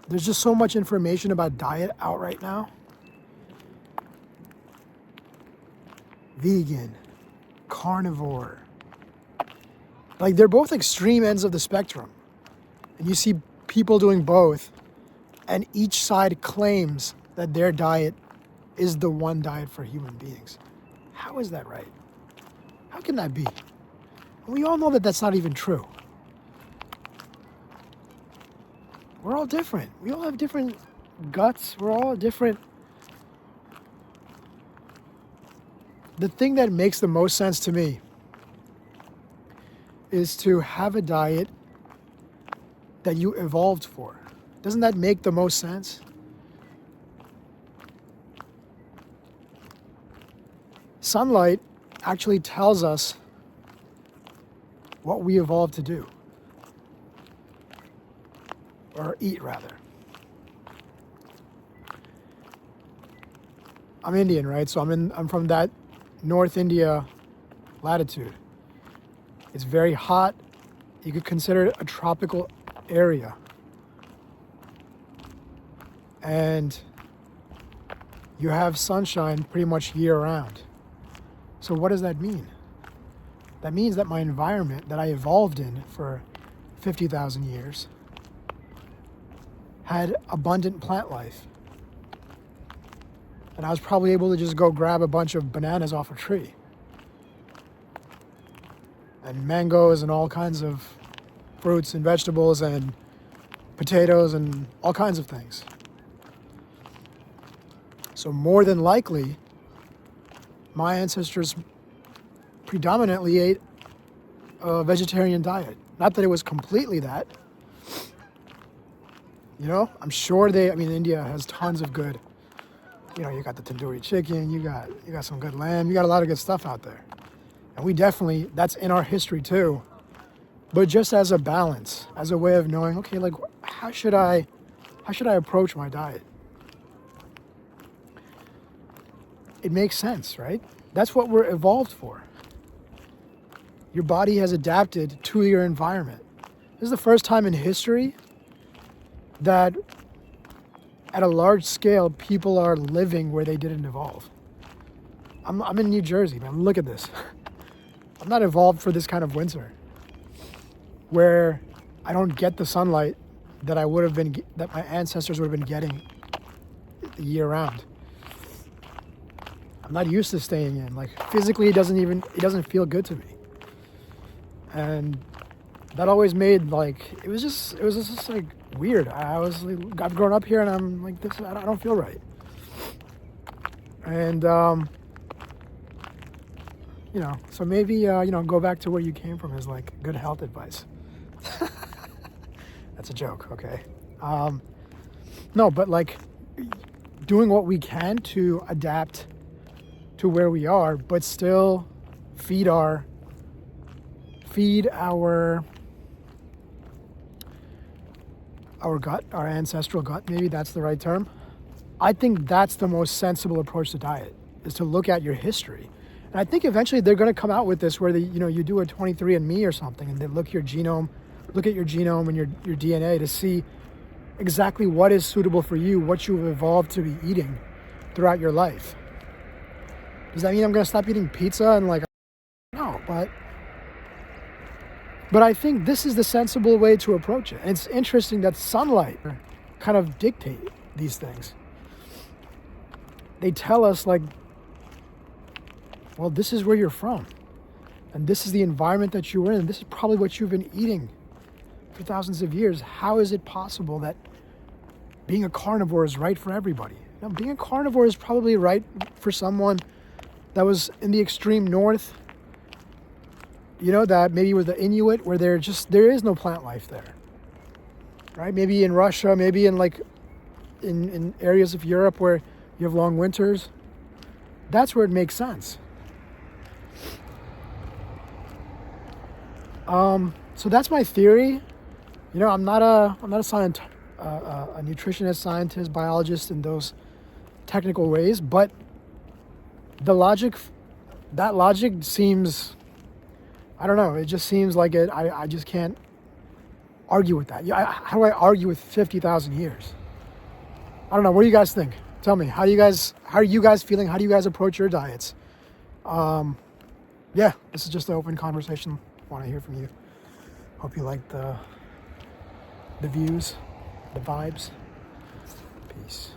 There's just so much information about diet out right now. Vegan, carnivore. Like, they're both extreme ends of the spectrum. And you see people doing both, and each side claims that their diet is the one diet for human beings. How is that right? How can that be? We all know that that's not even true. We're all different. We all have different guts. We're all different. The thing that makes the most sense to me is to have a diet that you evolved for. Doesn't that make the most sense? Sunlight actually tells us what we evolved to do. Or eat, rather. I'm Indian, right? So I'm from that North India latitude. It's very hot. You could consider it a tropical area. And you have sunshine pretty much year round. So what does that mean? That means that my environment that I evolved in for 50,000 years had abundant plant life. And I was probably able to just go grab a bunch of bananas off a tree. And mangoes and all kinds of fruits and vegetables and potatoes and all kinds of things. So more than likely, my ancestors predominantly ate a vegetarian diet. Not that it was completely that. You know, I'm sure India has tons of good, you got the tandoori chicken, you got some good lamb, you got a lot of good stuff out there. And we definitely, that's in our history too. But just as a balance, as a way of knowing, okay, like, how should I approach my diet? It makes sense, right? That's what we're evolved for. Your body has adapted to your environment. This is the first time in history that at a large scale, people are living where they didn't evolve. I'm in New Jersey, man. Look at this. I'm not evolved for this kind of winter where I don't get the sunlight that that my ancestors would have been getting year round. I'm not used to staying in. Like, physically, it doesn't feel good to me. And that always made, like, it was just like weird. I've grown up here and I'm like, I don't feel right. And, so maybe, go back to where you came from is like good health advice. That's a joke, okay? No, but like doing what we can to adapt to where we are, but still feed our gut, our ancestral gut, maybe that's the right term. I think that's the most sensible approach to diet, is to look at your history. And I think eventually they're going to come out with this where you do a 23andMe or something, and they look at your genome and your DNA to see exactly what is suitable for you, what you've evolved to be eating throughout your life. Does that mean I'm going to stop eating pizza and like, no, but I think this is the sensible way to approach it. And it's interesting that sunlight kind of dictate these things. They tell us like, well, this is where you're from. And this is the environment that you were in. This is probably what you've been eating for thousands of years. How is it possible that being a carnivore is right for everybody? Being a carnivore is probably right for someone that was in the extreme north, that maybe was the Inuit, where there is no plant life there, right? Maybe in Russia, maybe in areas of Europe where you have long winters. That's where it makes sense. So that's my theory. I'm not a nutritionist, scientist, biologist in those technical ways, but that logic seems, I don't know, it just seems like it. I just can't argue with that? Yeah, how do I argue with 50,000 years? I don't know. What do you guys think? Tell me. How are you guys feeling? How do you guys approach your diets? Yeah, this is just an open conversation. I want to hear from you. Hope you like the views, the vibes. Peace.